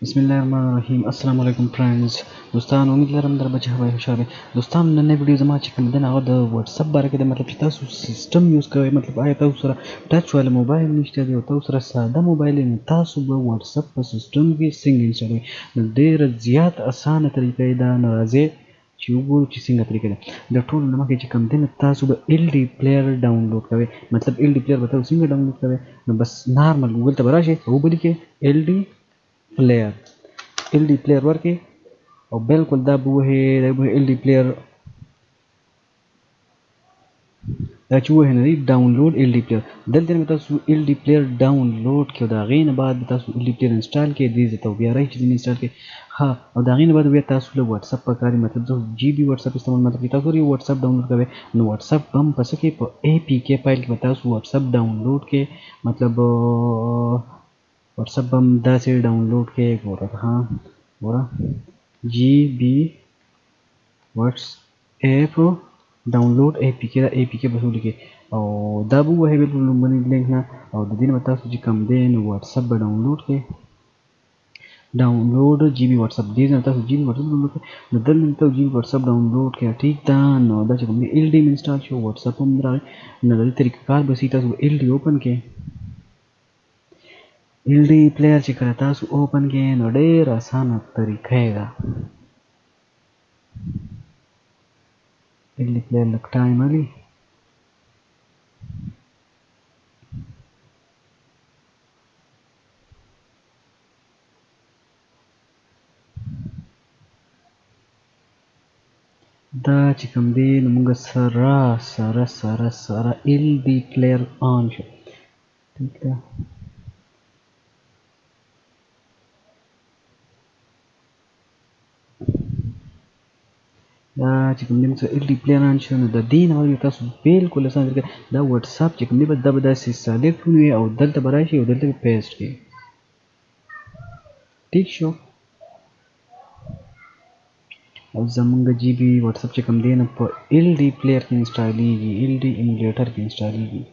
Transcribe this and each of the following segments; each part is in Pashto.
बिस्मिल्लाहिर्रहमानिर्रहीम अस्सलाम वालेकुम फ्रेंड्स दोस्तان उम्मीद लरम در بچ هوای خوشاله دوستان نن ویډیو زما چې کوم دنه د واتس اپ باره کې د مطلب چې تاسو سیستم یوز کوئ مطلب آیا تاسو سره ټچ والا موبایل نشته دی او تاسو سره ساده موبایل نه تاسو به واتس اپ په سیستم کې څنګه انسټالوي نو ډیره زیات اسانه طریقه ده نو راځي چې وګورو چې څنګه طریقه ده د ټولو نه مخکې چې کوم دنه تاسو به ال ډي پلیئر ډاونلوډ کوئ مطلب ال ډي پلیئر به تاسو څنګه ډاونلوډ کوئ نو بس نارمل ګوګل ته به راشئ او ولیکئ ال ډي پلیئر ال ډي پلیئر ورکړئ او بالکل دا به وهي ال ډي پلیئر دا چې وهي نه دی ډاونلوډ ال ډي پلیئر دلته به تاسو ال ډي پلیئر ډاونلوډ کړئ د هغې نه بعد به تاسو ال ډي پلیئر انسټال کړئ دې ځای ته بیا راشئ چې ځینې انسټال کړئ ها او د هغې نه بعد بیا تاسو له واتس اپ پکار دي مطلب زه جي بي واتس اپ استعمال مطلب چې تاسو یو واتس اپ ډاونلوډ کوئ نو واتس اپ هم په څه کې په اے پي کې فایل کې به تاسو واتس اپ ډاونلوډ کړئ مطلب واتس اپ هم داسې ډاونلوډ کړئ ګوره ها ګوره جی بی واتس ایپ ډاونلوډ اے پی کې دا اے پی کې به ولیکئ او دا به ووهئ بالکل لومړني لینک نه او د دې نه به تاسو چې کوم دی نو واتس اپ به ډاونلوډ کړئ ډاونلوډ جی بي واتس اپ دې نه تاسو جی بي واتس اپ ډاونلوډ کړئ نو دلته تاسو جی بي واتس اپ ډاونلوډ کړئ ټیک ده نو دا چې کوم دی ال ډي م انسټال شو واتس اپ هم راغی نو د دې طریقه کار به تاسو ال ډي اوپن کړئ ال ډي پلیئر چې کله تاسو اوپن کړئ نو ډېر اسانه طریقه یې ده ال ډي پلیئر لږ ټایم اخلي دا چې کوم دی نو موږ سره ال ډي پلیئر آن شو ټیک ده دا چې کوم دی موږ سره ال ډي پلیئر آن شو نو د دې نه وروسته تاسو بالکل اسانه طریقه دا واتس اپ چې کوم دی دا به داسې سلیکټ ونیوئ او دلته به راشئ او دلته به پیسټ کړئ ټیک شو او زمونږ جی بي واتس اپ چې کوم دی نو په ال ډي پلیئر کې انسټالیږي ال ډي ایمولیټر کې انسټالیږي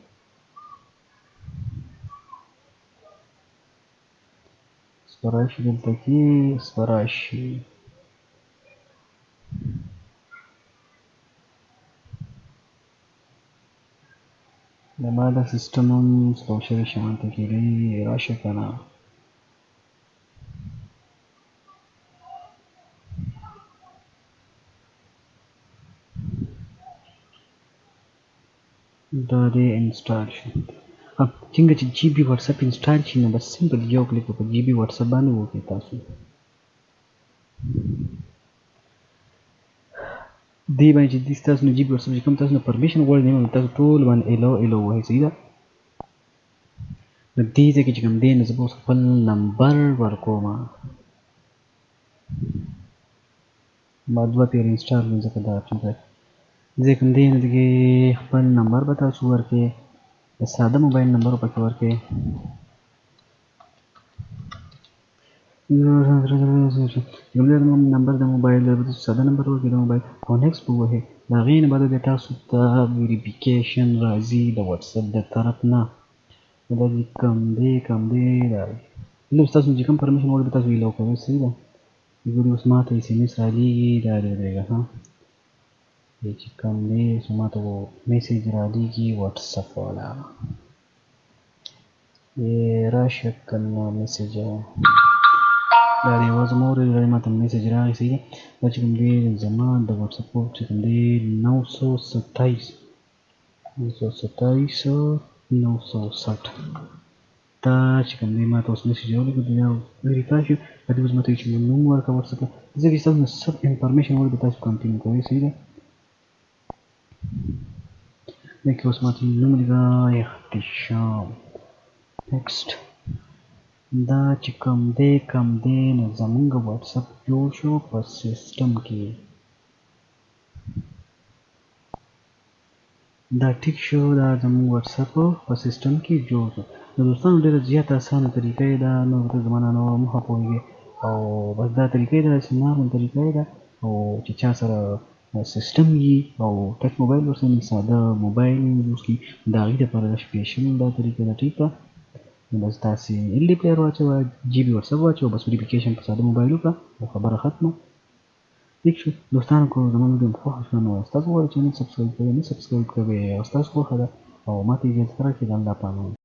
سپراشي دلته کې سپراشي زما دا سیسټم هم سلو شوی شانته کېدی راشه که نه دا دې انسټال شي څنګه چې جی بي واتس اپ انسټال شي نو بس سمپل یو کلیک په جی بي واتس اپ باندې وکړئ تاسو دې باندې چې تاسو نه جی بي واتس اپ چې کوم تاسو نه پرمیشن غواړئ نو تاسو ټول باندې الو الو وایئ صحیح ده نو دې ځای کې چې کوم دی نو زه به اوس خپل نمبر ورکوم ما دوه پیر انسټال کړو ځکه دا اپشن دی ځای کوم دی نو دغې خپل نمبر به تاسو ورکړئ د ساده موبایل نمبر پکې ورکړئ نمبر د موبایل ساده نمبر ورکړئ د موبایل او نیکسټ به ووهئ د هغې نه بعد بیا تاسو ته ویریفیکیشن راځي د واتساپ د طرف نه دا چې کوم دی دا دی تاسو چې کوم پرمیشن غواړئ تاسو یې لو کوئ صحیح ده ګورئ اوس ماته اس ام اس رالیږي دا دی ودرېږه ها دی چې کوم دی اوس ماته میسیج رالیږي واتساپ والا راشه که نه میسیج دا دی یوازې ما اورېدل دا ماته میسیج راغی صحیح ده دا چې کوم دی زما د واتساپ کوډ چې کوم دی 927 دا چې کوم دی ماته اوس میسیج راولیږي دا ویریفای شو دا دې اوس ماته چې نوم ورکړه واتساپ ځکه چې تاسو نه څه انفارمیشن غواړئ تاسو کنټینیو کوئ صحیح ده دا کې اوس ماته نوم لیکه احتشام نیکسټ دا چې کوم دی نو زمونږ واتساپ جوړ شو په سیسټم کې دا ټیک شو دا زمونږ واتساپ په سیسټم کې جوړ شو نو دوستانو ډېره زیاته اسانه طریقه یې ده نو ته زما نه نور مه خفه او بس دا طریقه یې ده چې نارمل طریقه یې ده او چې چا سره سیسټم وي او ټچ موبایل ورسره ساده موبایل یوز کړي د هغې دپاره دا سپیشل دا طریقه ده ټیک ده نو بس تاسې ایل ډي پلیئر واچوه، جي بي واتساپ واچوه، بس ویریفیکیشن په ساده موبایل وکړه او خبره ختمه. ٹھیک شو دوستانو، که زما ویډیو مو خوښه شوه نو تاسو غواړئ چینل سبسکرایب کوئ، نه سبسکرایب کوئ او ستاسو خوښه ده او ماته اجازه راکړئ د الله په امان.